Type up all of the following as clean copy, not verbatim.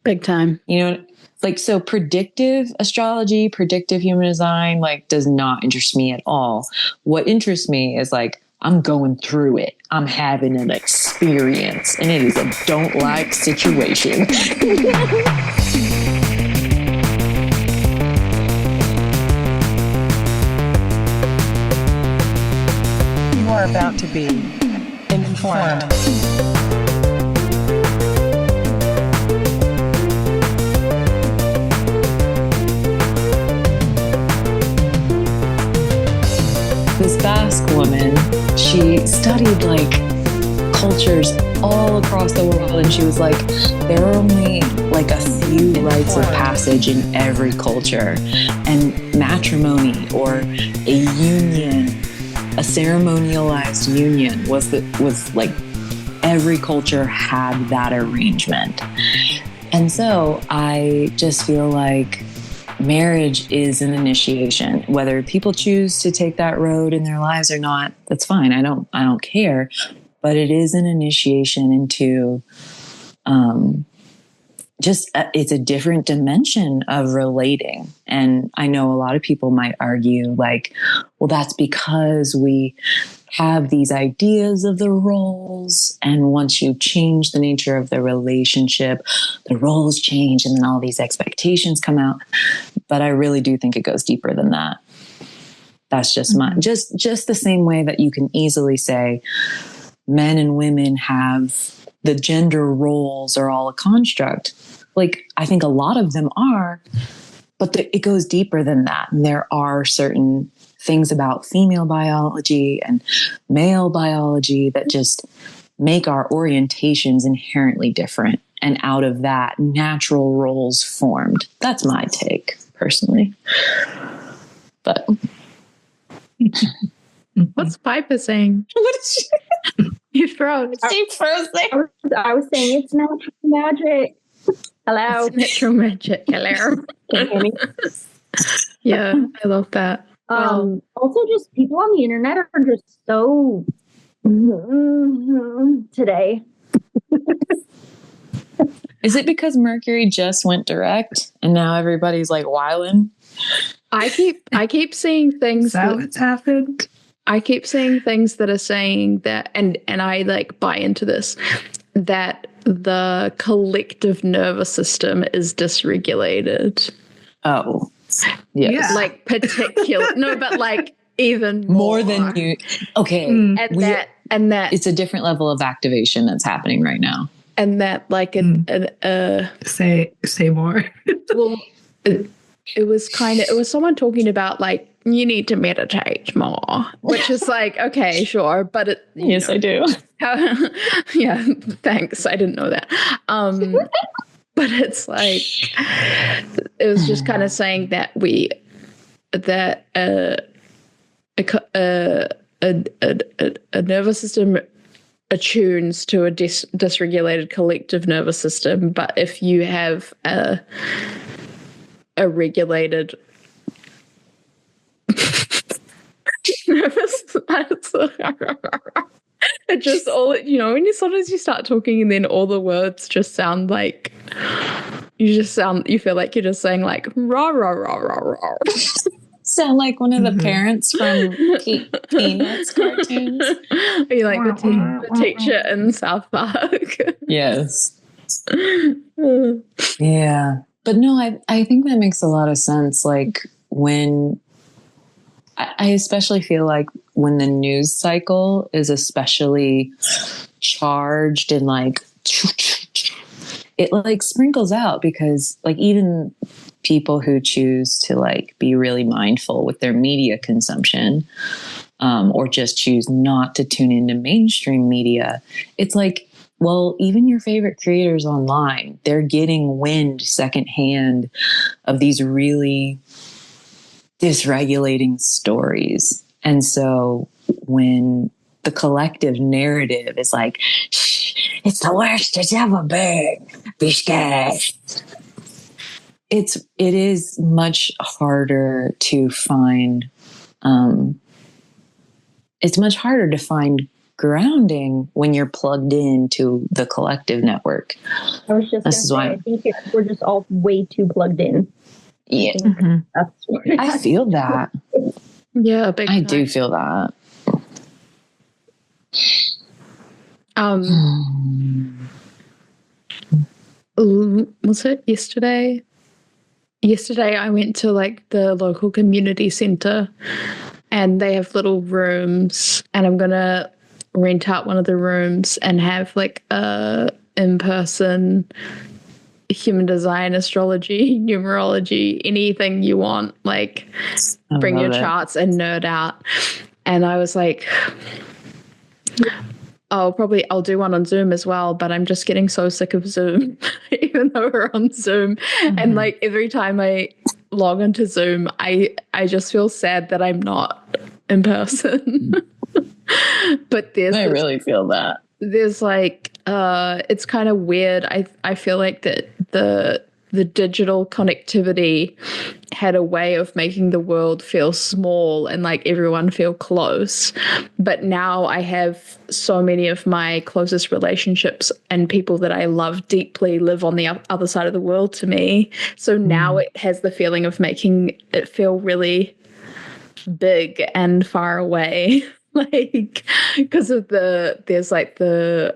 Big time. You know, like, so predictive astrology, predictive human design, like, does not interest me at all. What interests me is like, I'm going through it. I'm having an experience, and it is a don't like situation. You are about to be informed. This Basque woman, she studied like cultures all across the world, and she was like, there are only like a few rites of passage in every culture, and matrimony or a union, a ceremonialized union was like every culture had that arrangement. And so I just feel like marriage is an initiation. Whether people choose to take that road in their lives or not, that's fine. I don't care. But it is an initiation into it's a different dimension of relating. And I know a lot of people might argue like, well, that's because we have these ideas of the roles, and once you change the nature of the relationship, the roles change, and then all these expectations come out. But I really do think it goes deeper than that. That's just just the same way that you can easily say men and women have the gender roles are all a construct. Like, I think a lot of them are, but it goes deeper than that. And there are certain things about female biology and male biology that just make our orientations inherently different. And out of that, natural roles formed. That's my take, personally. But what's Piper saying? What is she? You froze. She froze there. I was saying it's natural magic. Hello. It's natural magic. Hello. Can you hear me? Yeah, I love that. Also, just people on the internet are just so today. Is it because Mercury just went direct and now everybody's like wilding? I keep seeing things. Is that what's happened? I keep seeing things that are saying that, and I like buy into this, that the collective nervous system is dysregulated. Oh, yes. Yeah. Like particular, no, but like even more than you. Okay. And that it's a different level of activation that's happening right now. And that like say more. Well, it was someone talking about like, you need to meditate more, which is like, okay, sure. But yes, I do. Yeah. Thanks. I didn't know that. But it's like, it was just kind of saying that a nervous system attunes to a dysregulated collective nervous system. But if you have a regulated nervous, it just all, when you sometimes you start talking and then all the words just sound like you feel like you're just saying like rah rah rah rah rah. Sound like one of the parents from Peanuts cartoons. Are you like the teacher in South Park? Yes. Yeah. But no, I think that makes a lot of sense. Like when I especially feel like when the news cycle is especially charged and like it like sprinkles out, because like even people who choose to like be really mindful with their media consumption, or just choose not to tune into mainstream media, it's like, well, even your favorite creators online, they're getting wind secondhand of these really dysregulating stories. And so when the collective narrative is like, it's the worst it's ever been, be scared. It is much harder to find, grounding when you're plugged into the collective network. I was just going to say, I think we're just all way too plugged in. Yeah. I feel that. Yeah, big I time. do feel that. Was it yesterday? Yesterday I went to like the local community center, and they have little rooms, and I'm gonna rent out one of the rooms and have like a in-person human design, astrology, numerology, anything you want, like bring your charts and nerd out. And I was like, I'll do one on Zoom as well, but I'm just getting so sick of Zoom, even though we're on Zoom. And like every time I log into Zoom, I just feel sad that I'm not in person. But I really feel that. There's like it's kind of weird. I feel like that the digital connectivity had a way of making the world feel small and like everyone feel close. But now I have so many of my closest relationships and people that I love deeply live on the other side of the world to me. So now it has the feeling of making it feel really big and far away. Like, because of there's like the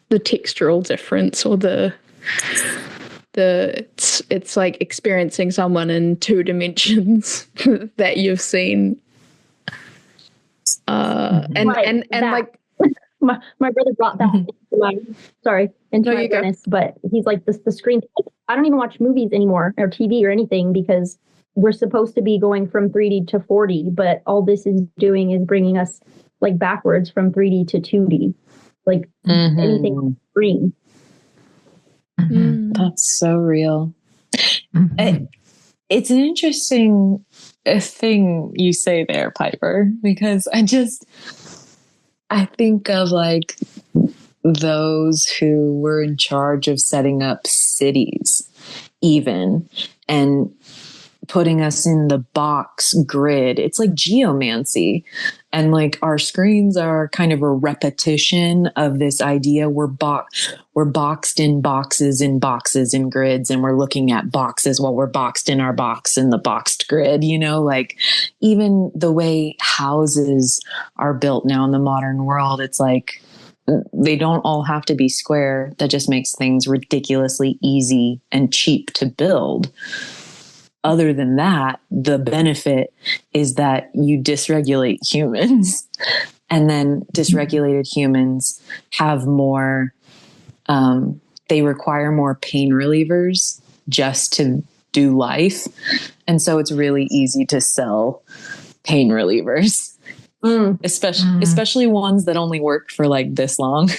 textural difference, or it's like experiencing someone in 2 dimensions that you've seen. And like my brother brought that into my awareness, but he's like the screen. I don't even watch movies anymore or TV or anything, because we're supposed to be going from 3D to 4D, but all this is doing is bringing us like backwards from 3D to 2D, like anything green. That's so real. It's an interesting thing you say there, Piper, because I think of like those who were in charge of setting up cities even, and putting us in the box grid. It's like geomancy. And like our screens are kind of a repetition of this idea. We're boxed in boxes and grids, and we're looking at boxes while we're boxed in our box in the boxed grid, you know, like even the way houses are built now in the modern world, it's like they don't all have to be square. That just makes things ridiculously easy and cheap to build. Other than that, the benefit is that you dysregulate humans, and then dysregulated humans have more, they require more pain relievers just to do life. And so it's really easy to sell pain relievers, especially ones that only work for like this long.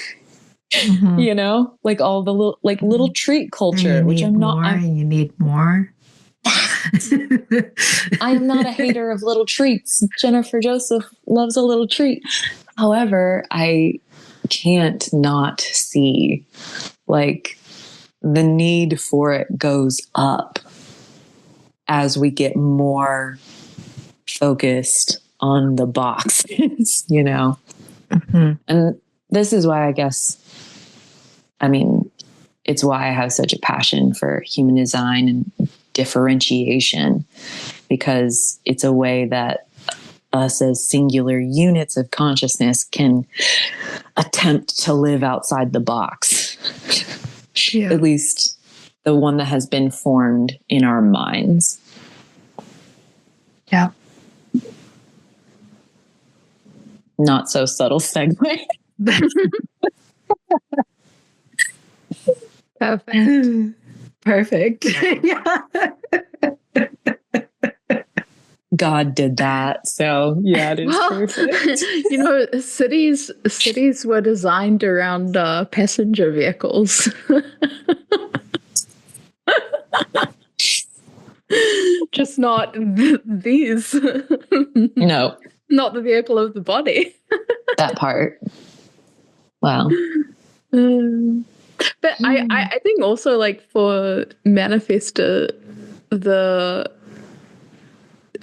You know, like all the little treat culture, which I'm not. You need more. I am not a hater of little treats. Jennifer Joseph loves a little treat. However, I can't not see like the need for it goes up as we get more focused on the boxes, you know? And this is why it's why I have such a passion for human design and differentiation, because it's a way that us as singular units of consciousness can attempt to live outside the box. Yeah. At least the one that has been formed in our minds. Yeah. Not so subtle segue. Perfect. Yeah. God did that. So yeah, it is perfect. You know, cities were designed around passenger vehicles. Just not these. No. Not the vehicle of the body. That part. Wow. But I think also like for Manifestor,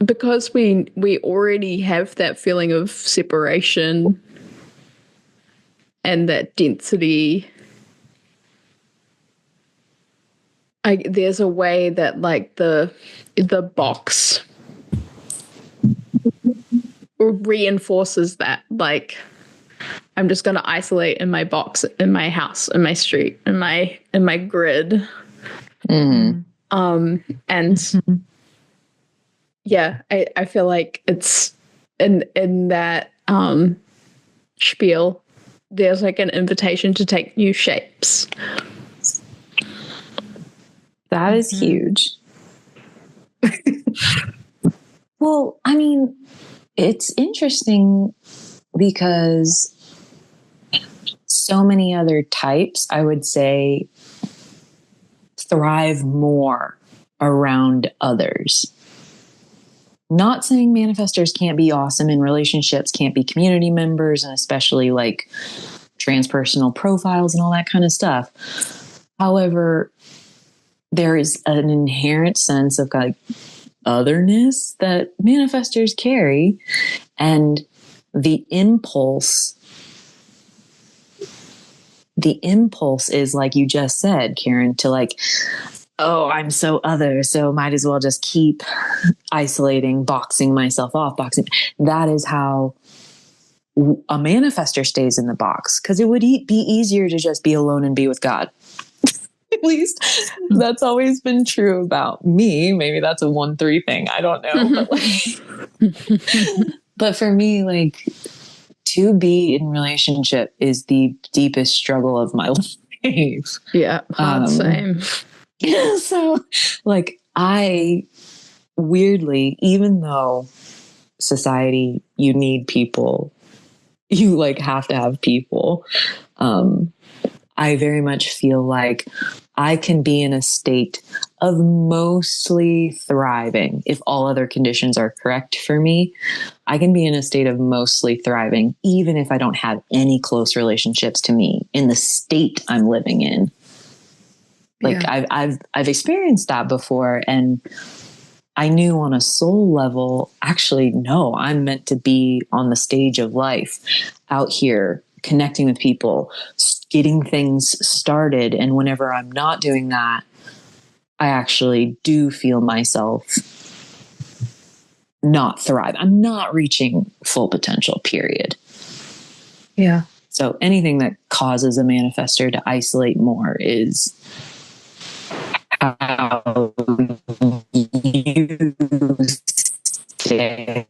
because we already have that feeling of separation and that density, there's a way that like the box reinforces that. Like, I'm just going to isolate in my box, in my house, in my street, in my grid. Mm-hmm. And yeah, I feel like it's in that spiel, there's like an invitation to take new shapes. That is huge. Well, I mean, it's interesting because so many other types, I would say, thrive more around others. Not saying manifestors can't be awesome in relationships, can't be community members, and especially like transpersonal profiles and all that kind of stuff. However, there is an inherent sense of like otherness that manifestors carry, and the impulse is, like you just said, Karen, to like, oh, I'm so other, so might as well just keep isolating, boxing myself off, That is how a manifestor stays in the box, because it would be easier to just be alone and be with God. At least that's always been true about me. Maybe that's a 1-3 thing. I don't know. But for me, like, to be in relationship is the deepest struggle of my life. Yeah, same. So, like, I weirdly, even though society, you need people, you like have to have people. I very much feel like I can be in a state of mostly thriving. If all other conditions are correct for me, I can be in a state of mostly thriving, even if I don't have any close relationships to me in the state I'm living in. Like, yeah. I've experienced that before, and I knew on a soul level, actually, no, I'm meant to be on the stage of life out here, connecting with people, getting things started. And whenever I'm not doing that, I actually do feel myself not thrive. I'm not reaching full potential, period. Yeah. So anything that causes a manifestor to isolate more is how you stay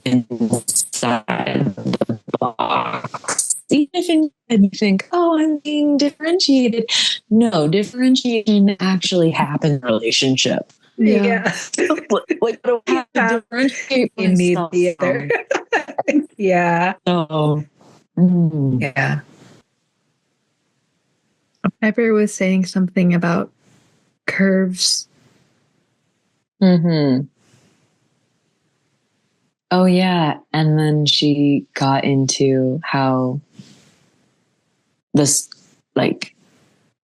inside the box. Even if you think, oh, I'm being differentiated. No, differentiation actually happens in a relationship. Yeah. Like, I don't have to differentiate You need myself the other. Yeah. So, yeah. Piper was saying something about curves. Mm-hmm. Oh, yeah. And then she got into how this, like,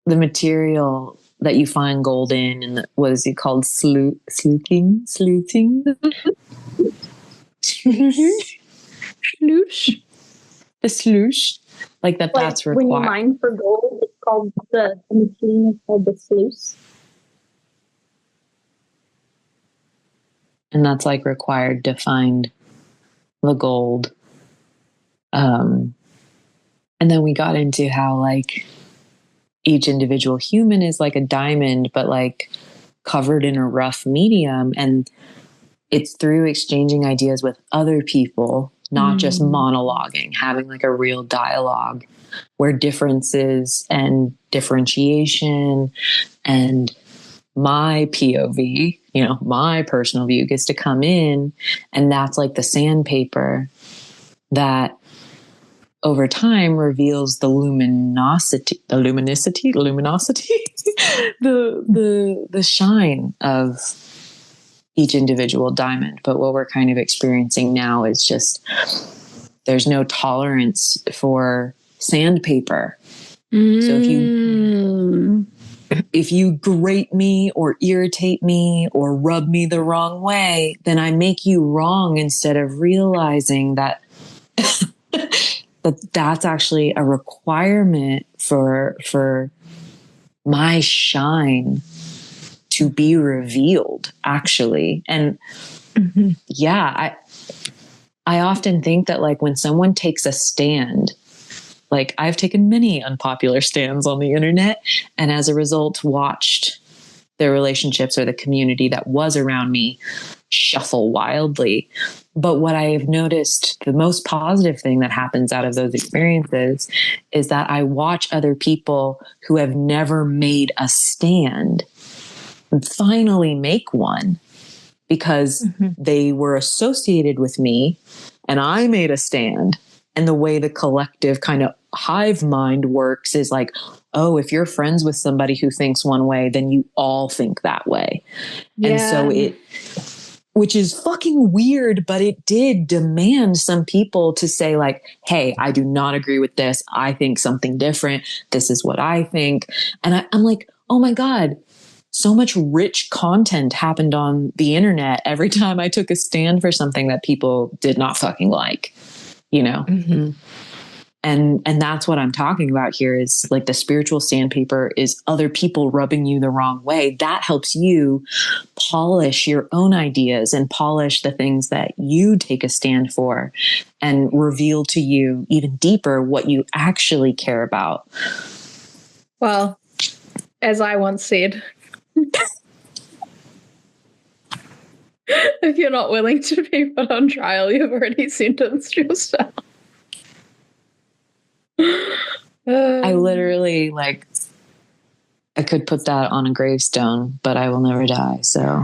the material that you find gold in, and what is it called? Sleuthing? Sloosh? The sloosh? Like that's required. When you mine for gold, it's called the machine is called the sluice. And that's like required to find the gold. And then we got into how like each individual human is like a diamond, but like covered in a rough medium. And it's through exchanging ideas with other people, not just monologuing, having like a real dialogue where differences and differentiation and my POV, my personal view gets to come in. And that's like the sandpaper that over time reveals the luminosity, the shine of each individual diamond. But what we're kind of experiencing now is just, there's no tolerance for sandpaper. So if you if you grate me or irritate me or rub me the wrong way, then I make you wrong instead of realizing that that's actually a requirement for my shine to be revealed, actually. And yeah, I often think that like when someone takes a stand, like I've taken many unpopular stands on the internet, and as a result watched their relationships or the community that was around me shuffle wildly. But what I have noticed, the most positive thing that happens out of those experiences is that I watch other people who have never made a stand finally make one, because they were associated with me and I made a stand. And the way the collective kind of hive mind works is like, oh, if you're friends with somebody who thinks one way, then you all think that way. Yeah. And so which is fucking weird, but it did demand some people to say like, hey, I do not agree with this. I think something different. This is what I think. And I'm like, oh my God, so much rich content happened on the internet every time I took a stand for something that people did not fucking like, you know? Mm-hmm. And that's what I'm talking about here is like the spiritual sandpaper is other people rubbing you the wrong way. That helps you polish your own ideas and polish the things that you take a stand for and reveal to you even deeper what you actually care about. Well, as I once said, if you're not willing to be put on trial, you've already sentenced yourself. I literally like I could put that on a gravestone, but I will never die. So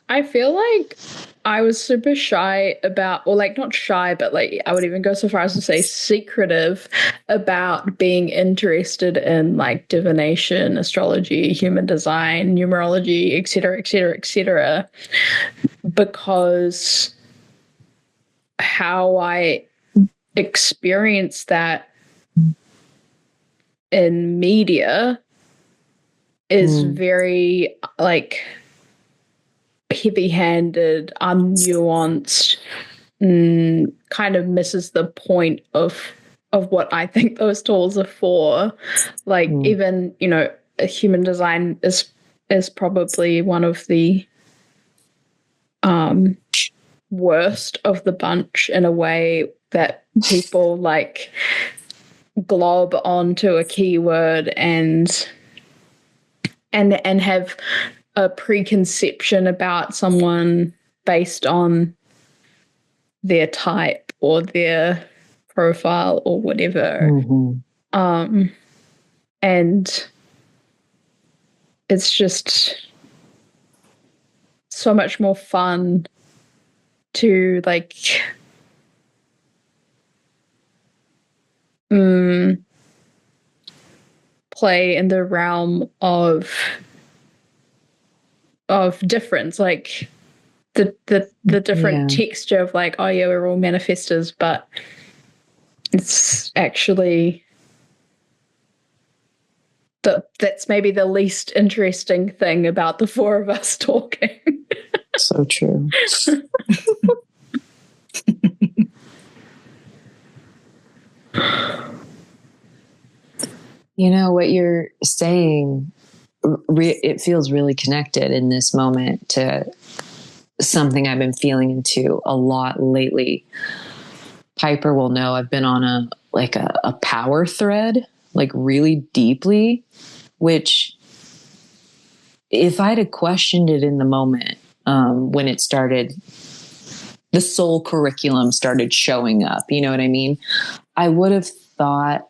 I feel like I was super shy about, or like not shy, but like I would even go so far as to say secretive about being interested in like divination, astrology, human design, numerology, etc., etc., etc., because how I experienced that in media is very like heavy-handed, unnuanced, kind of misses the point of what I think those tools are for. Like even, you know, human design is probably one of the worst of the bunch in a way that people like glob onto a keyword and have a preconception about someone based on their type or their profile or whatever. And it's just so much more fun to like play in the realm of difference, like the different texture of like, oh yeah, we're all manifestors, but it's actually that's maybe the least interesting thing about the four of us talking. So true. You know, what you're saying, it feels really connected in this moment to something I've been feeling into a lot lately. Piper will know I've been on a power thread, like really deeply, which if I'd have questioned it in the moment, when it started, the soul curriculum started showing up, you know what I mean? I would have thought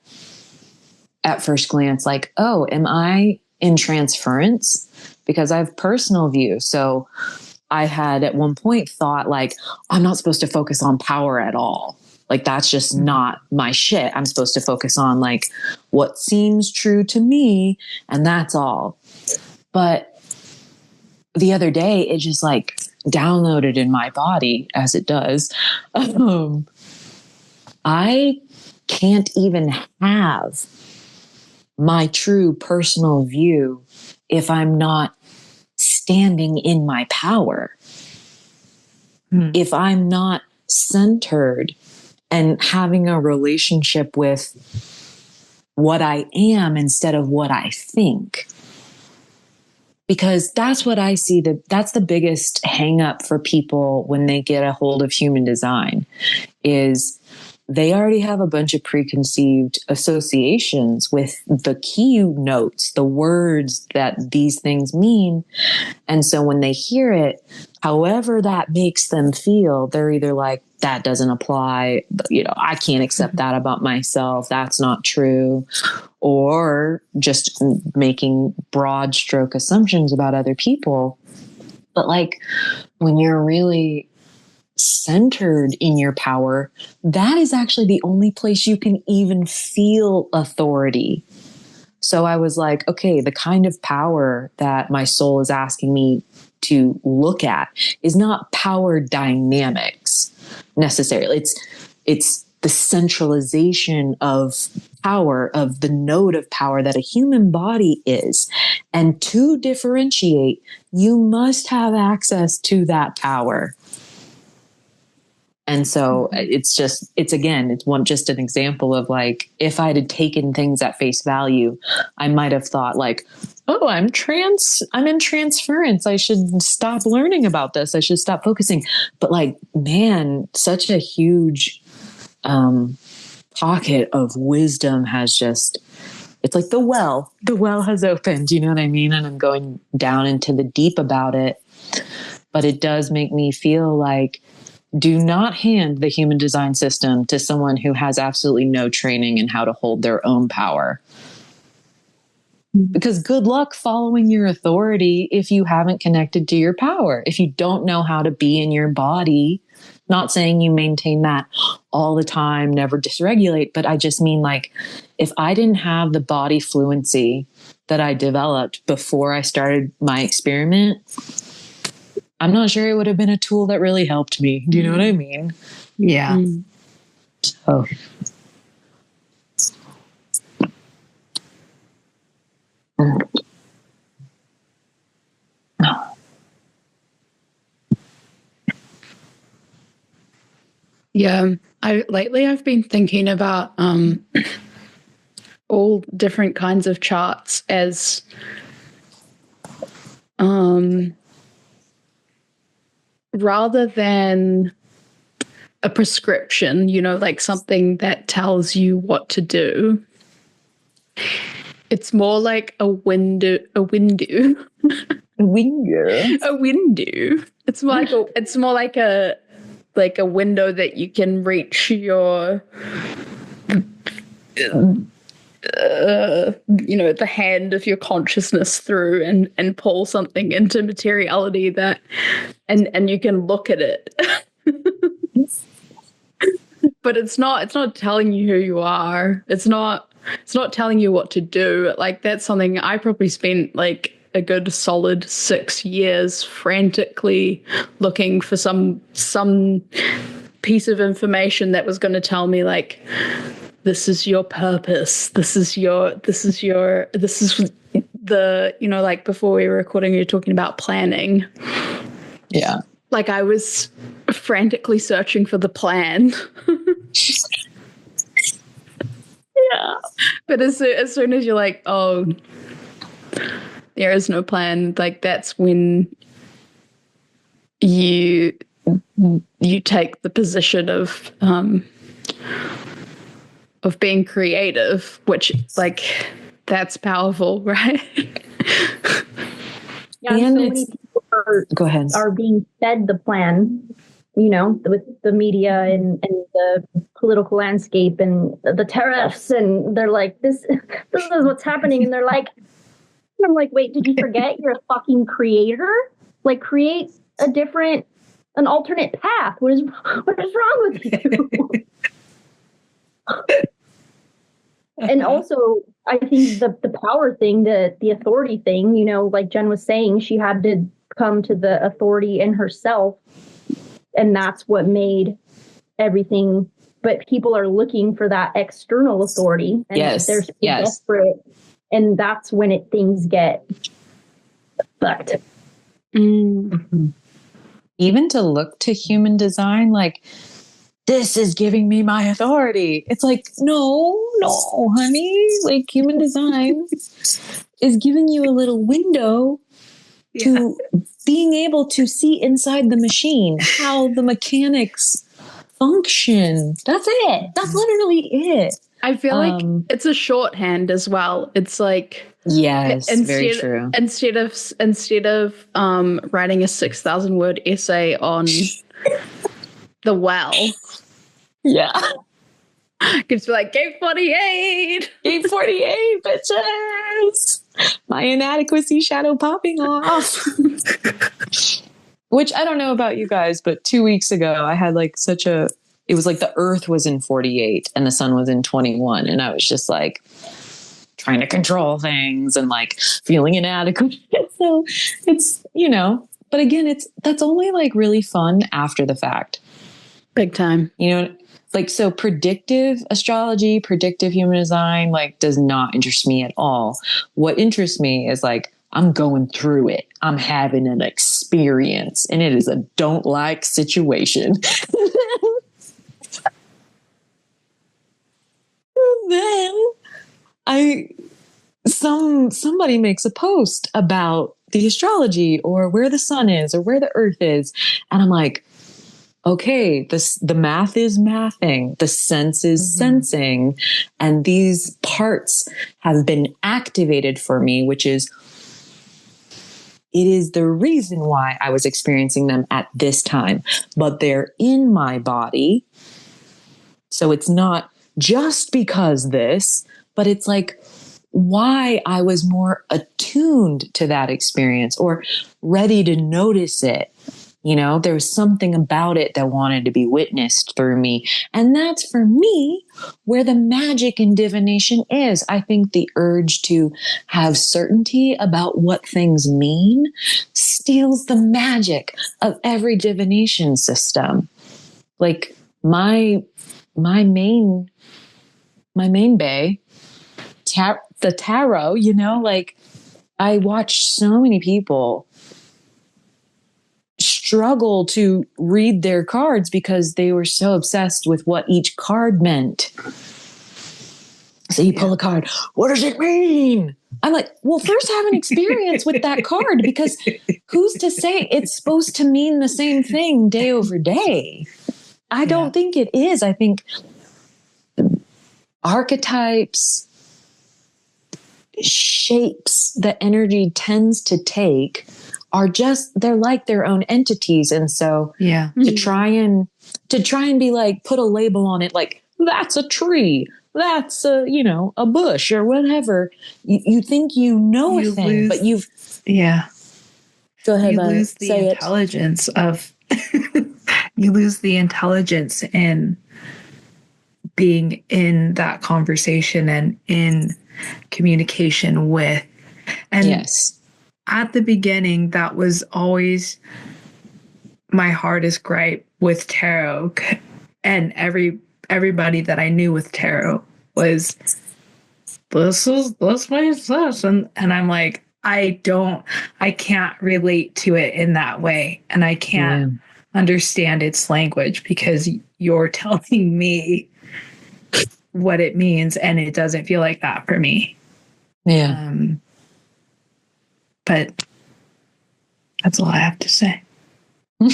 at first glance, like, oh, am I in transference? Because I have personal view. So I had at one point thought like, I'm not supposed to focus on power at all. Like, that's just not my shit. I'm supposed to focus on like what seems true to me. And that's all. But the other day, it just like downloaded in my body, as it does. I can't even have my true personal view if I'm not standing in my power. If I'm not centered and having a relationship with what I am instead of what I think. Because that's what I see, that's the biggest hang up for people when they get a hold of human design, is they already have a bunch of preconceived associations with the key notes, the words that these things mean. And so when they hear it, however that makes them feel, they're either like, that doesn't apply, I can't accept that about myself, that's not true, or just making broad stroke assumptions about other people. But like, when you're really centered in your power, that is actually the only place you can even feel authority. So I was like, okay, the kind of power that my soul is asking me to look at is not power dynamics necessarily. It's the centralization of power, of the node of power that a human body is. And to differentiate, you must have access to that power. And so it's just an example of like, if I had taken things at face value, I might have thought like, oh, I'm in transference. I should stop learning about this. I should stop focusing. But like, man, such a huge pocket of wisdom has it's like the well has opened, you know what I mean? And I'm going down into the deep about it. But it does make me feel like, do not hand the human design system to someone who has absolutely no training in how to hold their own power. Because good luck following your authority if you haven't connected to your power. If you don't know how to be in your body, not saying you maintain that all the time, never dysregulate, but I just mean like, if I didn't have the body fluency that I developed before I started my experiment, I'm not sure it would have been a tool that really helped me. Do you know what I mean? Yeah. So. Yeah. I've been thinking about all different kinds of charts as rather than a prescription, like something that tells you what to do. It's more like a window. A window. It's more like a window that you can reach your the hand of your consciousness through and pull something into materiality and you can look at it. But it's not telling you who you are. It's not telling you what to do. Like, that's something I probably spent like a good solid 6 years frantically looking for some piece of information that was going to tell me like, this is your purpose. This is the, like before we were recording, you were talking about planning. Yeah. Like, I was frantically searching for the plan. Yeah. But as soon as you're like, oh, there is no plan, like, that's when you take the position of being creative, which, like, that's powerful, right? Yeah, and so many people are being fed the plan, with the media and the political landscape and the tariffs, and they're like, this is what's happening, and they're like, I'm like, wait, did you forget you're a fucking creator? Like, create an alternate path. What is wrong with you? And also, I think the power thing, the authority thing, like Jen was saying, she had to come to the authority in herself. And that's what made everything. But people are looking for that external authority. And they're so desperate And that's when things get fucked. Mm-hmm. Even to look to human design, like, this is giving me my authority. It's like, no, honey. Like, human design is giving you a little window to being able to see inside the machine, how the mechanics function. That's it. That's literally it. I feel like it's a shorthand as well. It's like, yes, very true. Instead of writing a 6,000 word essay on the well, yeah, it's like gate 48, gate 48, bitches. My inadequacy shadow popping off. Which I don't know about you guys, but 2 weeks ago I had like it was like the earth was in 48 and the sun was in 21. And I was just like trying to control things and like feeling inadequate. So it's, but again, that's only like really fun after the fact. Big time. Like, so predictive astrology, predictive human design, like does not interest me at all. What interests me is like, I'm going through it. I'm having an experience and it is a don't like situation. Then somebody makes a post about the astrology or where the sun is or where the earth is. And I'm like, okay, the math is mathing, the sense is sensing, and these parts have been activated for me, which is, it is the reason why I was experiencing them at this time, but they're in my body. So it's not just because this, but it's like why I was more attuned to that experience or ready to notice it. There was something about it that wanted to be witnessed through me. And that's, for me, where the magic in divination is. I think the urge to have certainty about what things mean steals the magic of every divination system. Like my main bae, the tarot, like I watched so many people struggle to read their cards because they were so obsessed with what each card meant. So you pull a card. What does it mean? I'm like, well, first have an experience with that card, because who's to say it's supposed to mean the same thing day over day? I don't think it is. I think archetypes, shapes that energy tends to take are they're like their own entities. And so to try and be like, put a label on it, like that's a tree, that's a bush or whatever. You think a thing, but you've go ahead. You lose the intelligence of you lose the intelligence in being in that conversation and in communication with. And at the beginning, that was always my hardest gripe with tarot, and everybody that I knew with tarot was, this means this, and I'm like, I can't relate to it in that way, and I can't understand its language because you're telling me what it means, and it doesn't feel like that for me. But that's all I have to say. I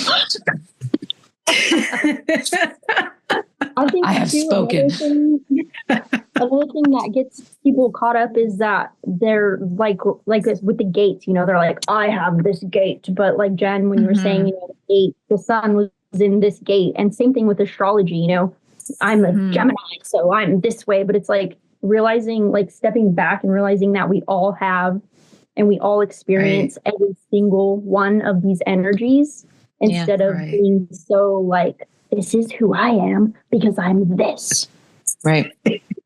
think I have spoken. Another thing that gets people caught up is that they're like this with the gates. They're like, I have this gate, but like Jen, when you were saying, the sun was in this gate, and same thing with astrology. I'm a Gemini, so I'm this way, but it's like realizing, like stepping back and realizing that we all have. And we all experience every single one of these energies instead of being so like, this is who I am because I'm this. Right.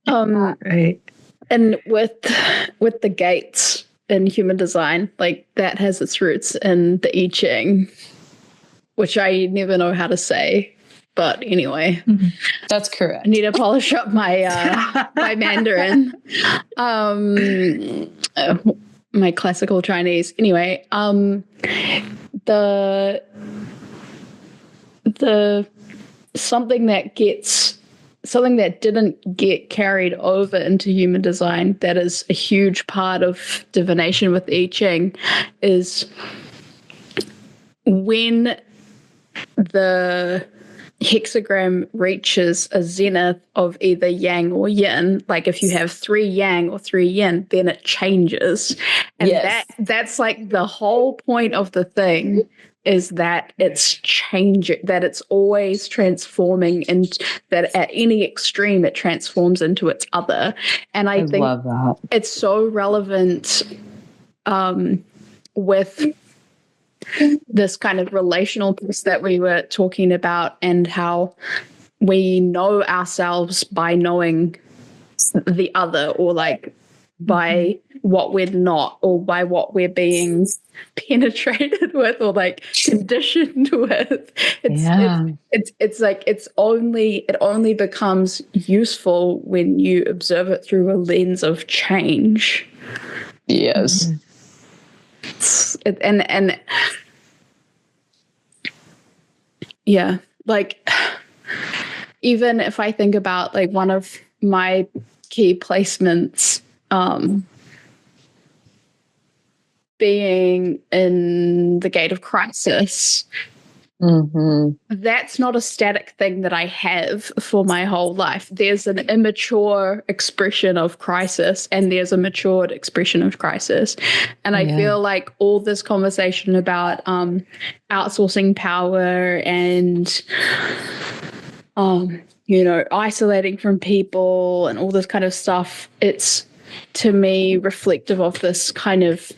And with the gates in human design, like that has its roots in the I Ching, which I never know how to say, But anyway, That's correct. I need to polish up my my Mandarin, my classical Chinese. Anyway, the something that didn't get carried over into human design, that is a huge part of divination with I Ching, is when the hexagram reaches a zenith of either yang or yin, like if you have 3 yang or 3 yin, then it changes. And that's like the whole point of the thing, is that it's changing, that it's always transforming, and that at any extreme it transforms into its other. And I think love that. It's so relevant with this kind of relational piece that we were talking about, and how we know ourselves by knowing the other, or like by what we're not, or by what we're being penetrated with, or like conditioned with. It only becomes useful when you observe it through a lens of change. Yes. And yeah, like even if I think about like one of my key placements being in the Gate of Crisis, that's not a static thing that I have for my whole life. There's an immature expression of crisis, and there's a matured expression of crisis. And I feel like all this conversation about outsourcing power and isolating from people and all this kind of stuff, it's, to me, reflective of this kind of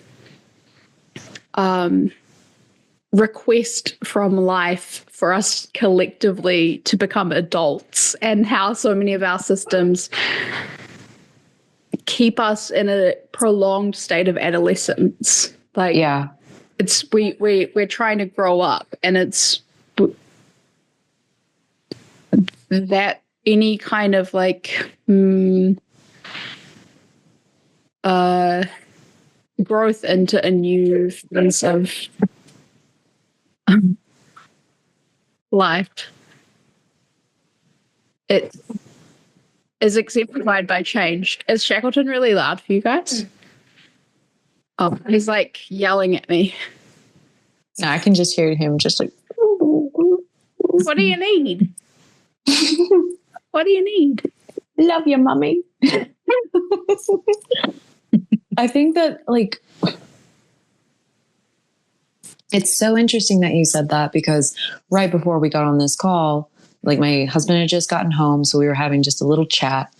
request from life for us collectively to become adults, and how so many of our systems keep us in a prolonged state of adolescence. Like, it's we're trying to grow up, and it's that any kind of like growth into a new sense of life, it is exemplified by change. Is Shackleton really loud for you guys? Oh, he's like yelling at me. No, I can just hear him just like, what do you need? What do you need? Love you, mommy. I think that, like, it's so interesting that you said that, because right before we got on this call, like, my husband had just gotten home, so we were having just a little chat,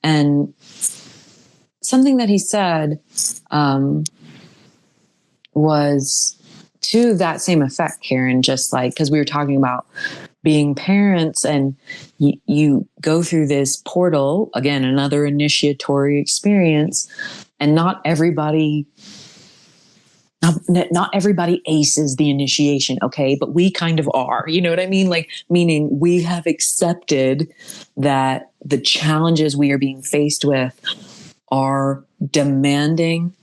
and something that he said was to that same effect, Karen, just like, because we were talking about being parents, and you go through this portal, again, another initiatory experience, and not everybody aces the initiation, okay? But we kind of are, you know what I mean? Like, meaning we have accepted that the challenges we are being faced with are demanding,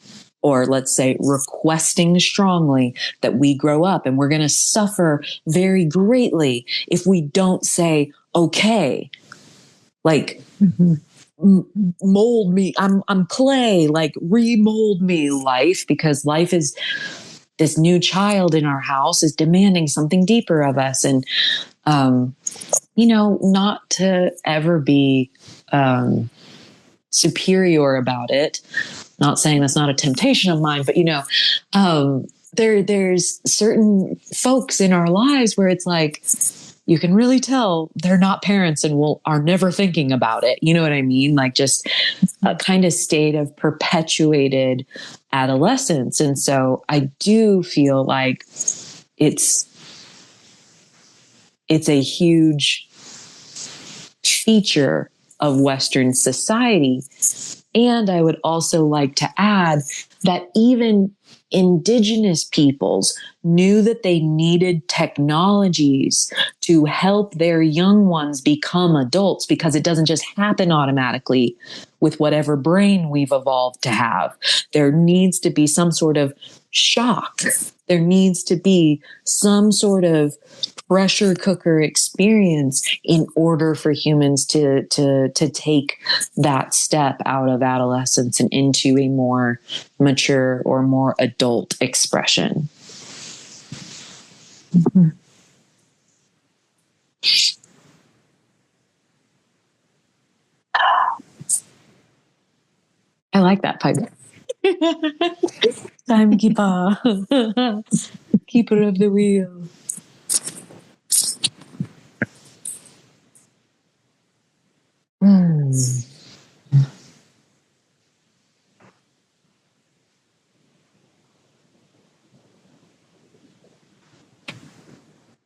or let's say requesting strongly, that we grow up, and we're going to suffer very greatly if we don't say, okay, like, mold me. I'm clay, like, remold me, life, because life is, this new child in our house is demanding something deeper of us. And, not to ever be superior about it. Not saying that's not a temptation of mine, but there's certain folks in our lives where it's like, you can really tell they're not parents and are never thinking about it. You know what I mean? Like, just a kind of state of perpetuated adolescence. And so I do feel like it's a huge feature of Western society. And I would also like to add that even indigenous peoples knew that they needed technologies to help their young ones become adults, because it doesn't just happen automatically with whatever brain we've evolved to have. There needs to be some sort of shock. There needs to be some sort of pressure cooker experience in order for humans to take that step out of adolescence and into a more mature or more adult expression. Mm-hmm. I like that pipe. Timekeeper. Keeper of the wheel.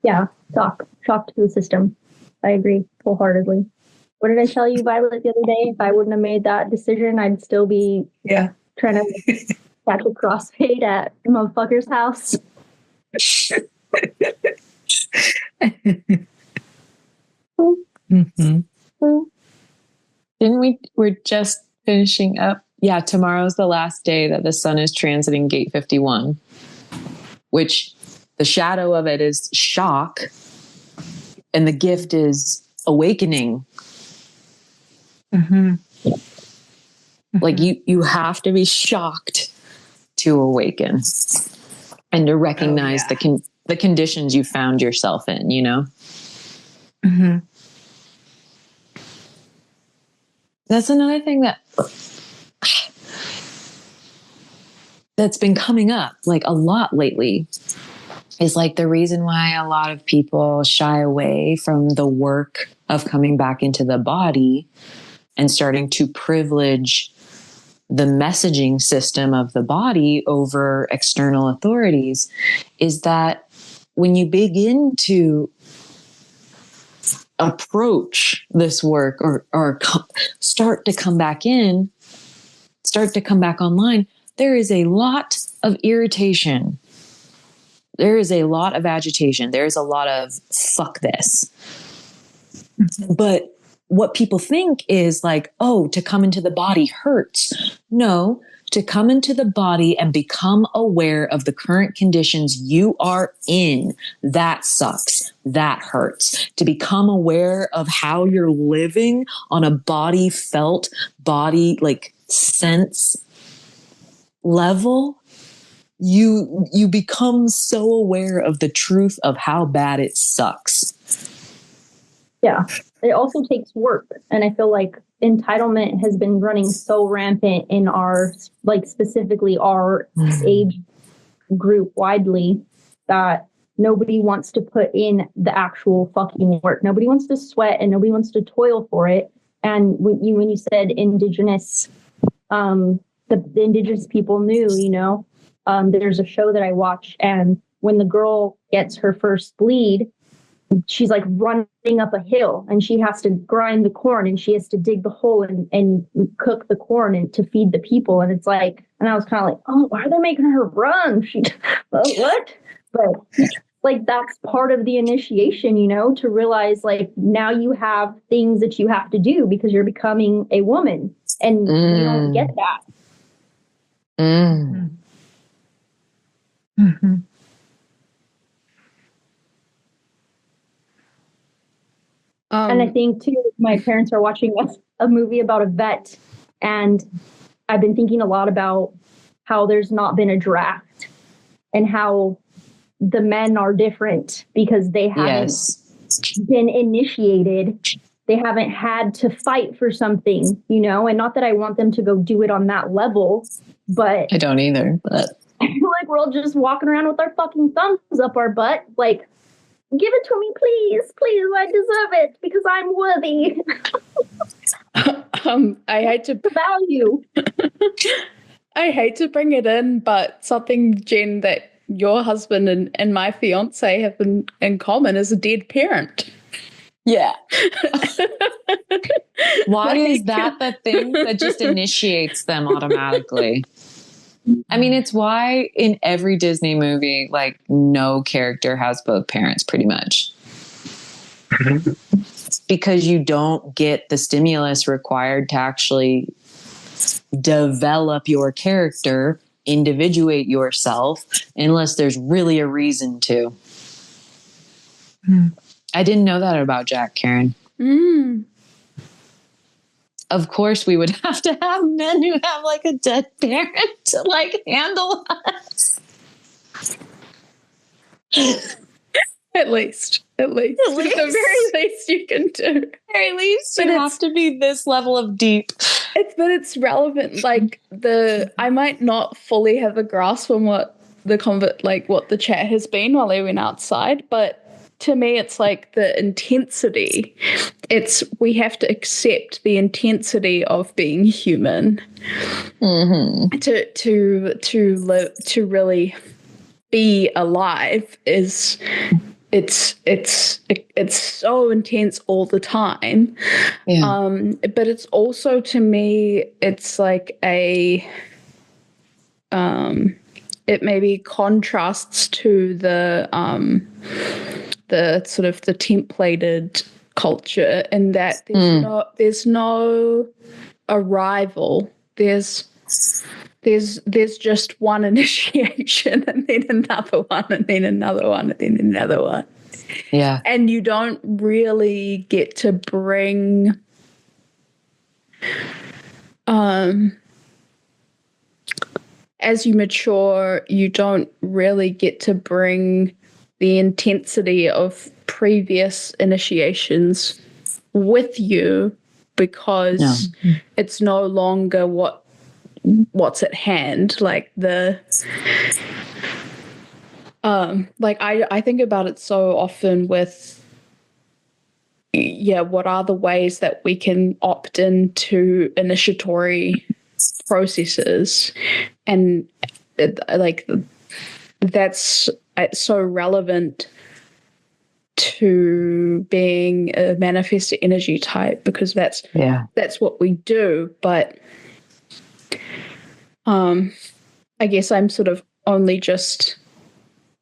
Yeah, shock to the system. I agree wholeheartedly. What did I tell you, Violet, the other day? If I wouldn't have made that decision, I'd still be trying to catch a crossfade at motherfucker's house. Mm-hmm. We're just finishing up. Yeah, tomorrow's the last day that the sun is transiting gate 51, which the shadow of it is shock, and the gift is awakening. Mm-hmm. Like you have to be shocked to awaken and to recognize the conditions you found yourself in, you know? Mm-hmm. That's another thing that's been coming up like a lot lately, is like the reason why a lot of people shy away from the work of coming back into the body and starting to privilege the messaging system of the body over external authorities, is that when you begin to approach this work or start to come back online, there is a lot of irritation. There is a lot of agitation. There's a lot of fuck this. Mm-hmm. But what people think is like, oh, to come into the body hurts. No, to come into the body and become aware of the current conditions you are in, that sucks. That hurts. To become aware of how you're living on a body felt, body like sense level, you become so aware of the truth of how bad it sucks. Yeah. It also takes work. And I feel like entitlement has been running so rampant in our, like specifically our age group widely, that nobody wants to put in the actual fucking work. Nobody wants to sweat and nobody wants to toil for it. And when you said indigenous, the indigenous people knew, you know, there's a show that I watch, and when the girl gets her first bleed, she's like running up a hill and she has to grind the corn and she has to dig the hole and cook the corn and to feed the people. And it's like, and I was kind of like, oh, why are they making her run? What? But like, that's part of the initiation, you know, to realize like now you have things that you have to do because you're becoming a woman, and you don't get that. Mm-hmm. And I think too, my parents are watching a movie about a vet, and I've been thinking a lot about how there's not been a draft and how the men are different because they haven't been initiated. They haven't had to fight for something, you know, and not that I want them to go do it on that level, but I don't either, but I feel like we're all just walking around with our fucking thumbs up our butt, like, give it to me, please. Please, I deserve it because I'm worthy. I hate to value. I hate to bring it in, but something, Jen, that your husband and my fiance have in common is a dead parent. Yeah. Why is that the thing that just initiates them automatically? I mean, it's why in every Disney movie, like no character has both parents pretty much. Because you don't get the stimulus required to actually develop your character, individuate yourself, unless there's really a reason to. I didn't know that about Jack, Karen. Of course, we would have to have men who have like a dead parent to like handle us. At least. At the very least you can do. At least you have to be this level of deep. But it's relevant. Like I might not fully have a grasp on what the chat has been while they went outside, but to me, it's like the intensity. We have to accept the intensity of being human to really be alive. It's so intense all the time. Yeah. But it's also, to me, it's like it maybe contrasts to the sort of the templated culture, in that there's no arrival. There's just one initiation, and then another one, and then another one, and then another one. Yeah. And you don't really get to bring as you mature, you don't really get to bring the intensity of previous initiations with you, because it's no longer what's at hand. Like I think about it so often with what are the ways that we can opt into initiatory processes, and that's so relevant to being a manifested energy type, because that's what we do. But I guess I'm sort of only just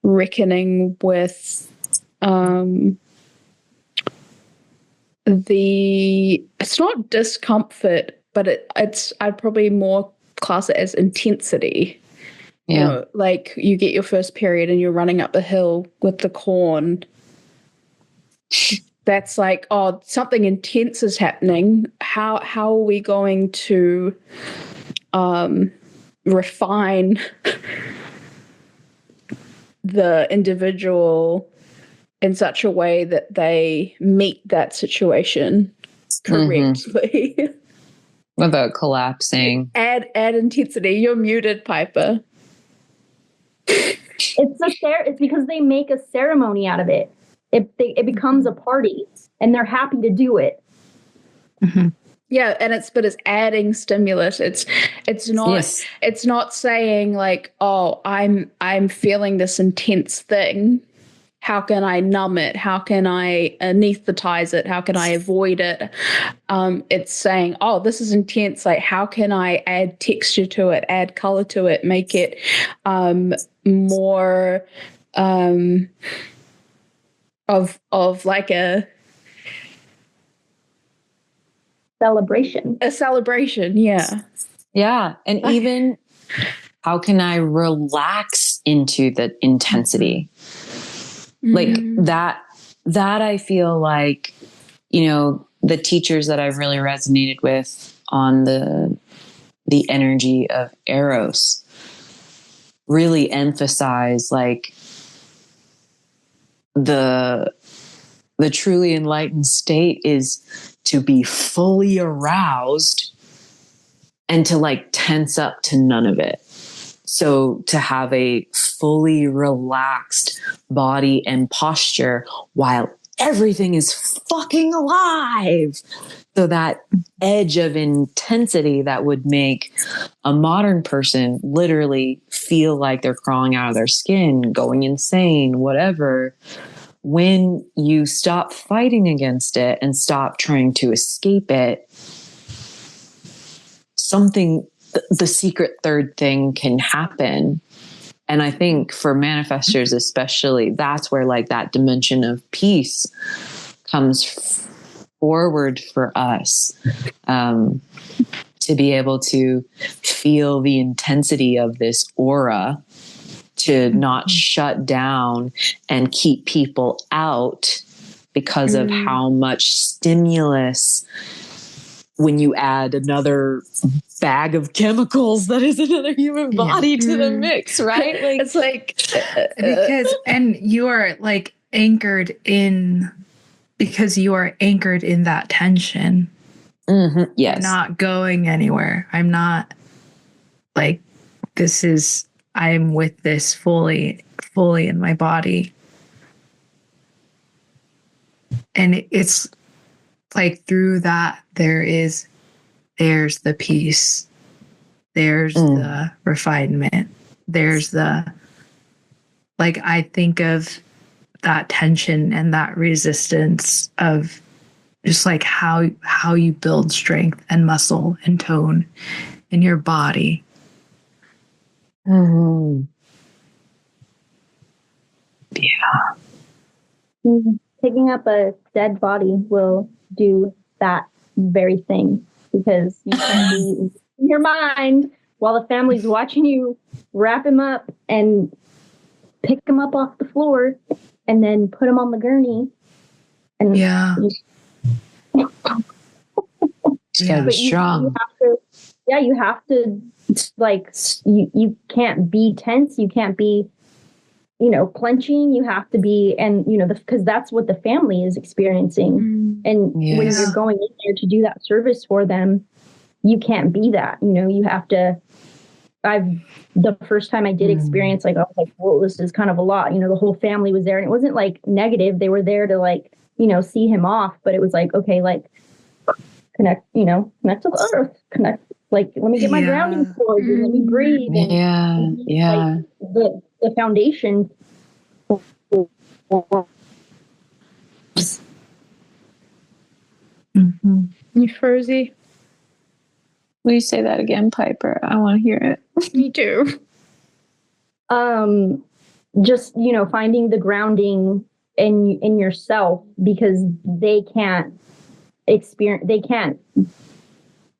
reckoning with it's not discomfort, but I'd probably more class it as intensity. Yeah. You know, like you get your first period and you're running up the hill with the corn. That's like, oh, something intense is happening. How are we going to refine the individual in such a way that they meet that situation correctly? Without collapsing. Add intensity. You're muted, Piper. It's because they make a ceremony out of it. It becomes a party, and they're happy to do it. Mm-hmm. Yeah, and it's adding stimulus. It's not saying like, oh, I'm feeling this intense thing. How can I numb it? How can I anesthetize it? How can I avoid it? It's saying, oh, this is intense. Like, how can I add texture to it, add color to it, make it more of like a celebration. A celebration, yeah. Yeah. And even how can I relax into the intensity? Like that I feel like, you know, the teachers that I've really resonated with on the energy of Eros really emphasize like the truly enlightened state is to be fully aroused and to like tense up to none of it. So to have a fully relaxed body and posture while everything is fucking alive. So that edge of intensity that would make a modern person literally feel like they're crawling out of their skin, going insane, whatever. When you stop fighting against it and stop trying to escape it, something the secret third thing can happen. And I think for manifestors especially, that's where like that dimension of peace comes forward for us, to be able to feel the intensity of this aura, to not shut down and keep people out because of how much stimulus, when you add another bag of chemicals that is another human body to the mix, right? Like, it's like because, and you are like anchored in, because you are anchored in that tension. yes. You're not going anywhere. I'm not like, I'm with this fully in my body. And it's like through that, there's the peace, there's the refinement, there's the, like, I think of that tension and that resistance of just like how you build strength and muscle and tone in your body. Yeah. Picking up a dead body will do that very thing, because you can be in your mind while the family's watching you wrap him up and pick him up off the floor and then put him on the gurney. And It's gotta be strong. You have to like, you can't be tense. You can't be, clenching. You have to be, and because that's what the family is experiencing. And when you're going in there to do that service for them, you can't be that. You have to. The first time I did experience, like, I was like, well, this is kind of a lot. The whole family was there, and it wasn't like negative. They were there to like, see him off, but it was like, okay, like, connect to the earth, connect. Like, let me get my grounding cord, and let me breathe. And, like, the foundation. You frozy. Will you say that again, Piper? I want to hear it. Me too. Just, finding the grounding in yourself, because they can't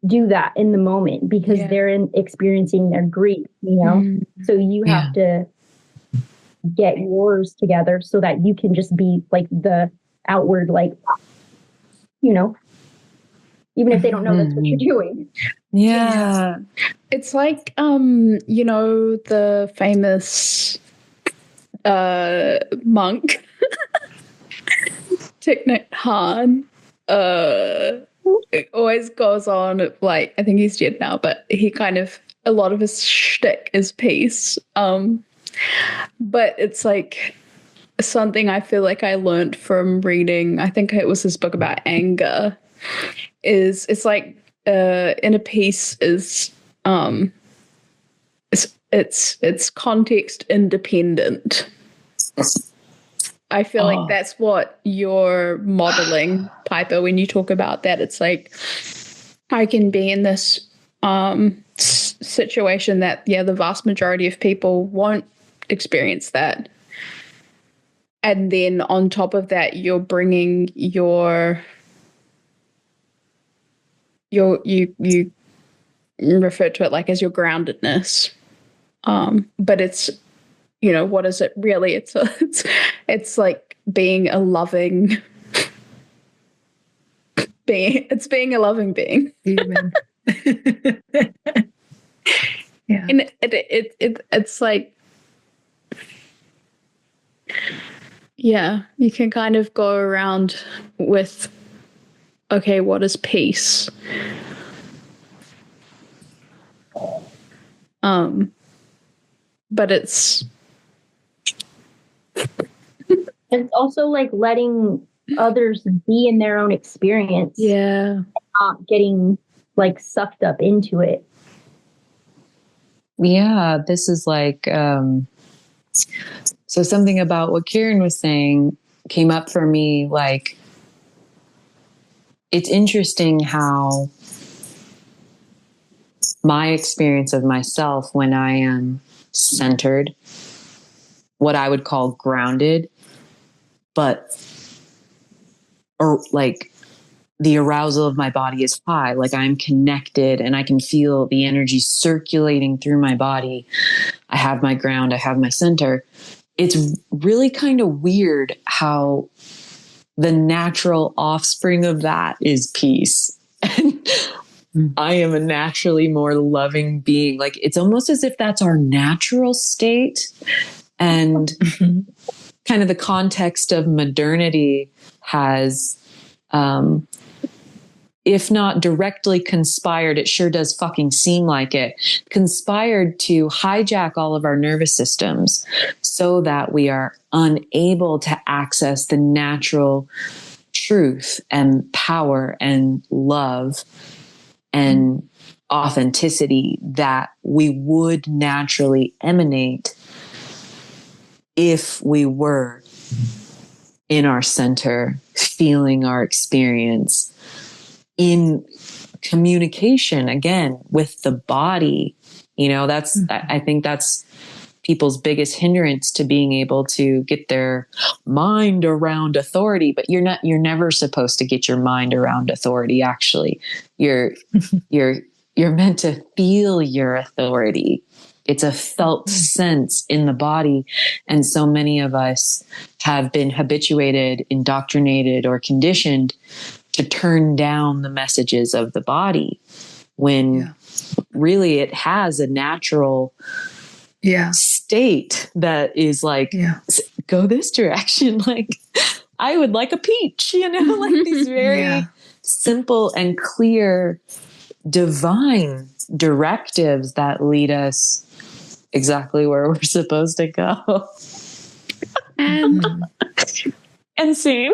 do that in the moment, because they're experiencing their grief, so you have to get yours together so that you can just be like the outward, like, even if they don't know that's what you're doing. It's like the famous monk Thich Nhat Hanh. It always goes on, like, I think he's dead now, but he kind of, a lot of his shtick is peace. But it's like something I feel like I learned from reading, I think it was this book about anger, it's like inner peace is it's context independent. I feel like that's what you're modeling, Piper, when you talk about that. It's like, I can be in this situation that, the vast majority of people won't experience that. And then on top of that, you're bringing you refer to it like as your groundedness. But it's, what is it really? It's like being a loving being. It's being a loving being. Amen. And it's like, you can kind of go around with, okay, what is peace? But it's also like letting others be in their own experience. Yeah. Not getting like sucked up into it. Yeah, this is like, so something about what Karen was saying came up for me. Like, it's interesting how my experience of myself when I am centered, what I would call grounded, or like the arousal of my body is high, like I'm connected and I can feel the energy circulating through my body. I have my ground, I have my center. It's really kind of weird how the natural offspring of that is peace. And I am a naturally more loving being. Like it's almost as if that's our natural state. And kind of the context of modernity has, if not directly conspired, it sure does fucking seem like it, conspired to hijack all of our nervous systems so that we are unable to access the natural truth and power and love and authenticity that we would naturally emanate if we were in our center, feeling our experience, in communication again with the body. You know, that's, I think that's people's biggest hindrance to being able to get their mind around authority. But you're never supposed to get your mind around authority. Actually, you're meant to feel your authority. It's a felt sense in the body. And so many of us have been habituated, indoctrinated, or conditioned to turn down the messages of the body when really it has a natural state that is like, go this direction. Like, I would like a peach, you know, like these very simple and clear divine directives that lead us exactly where we're supposed to go. And And scene.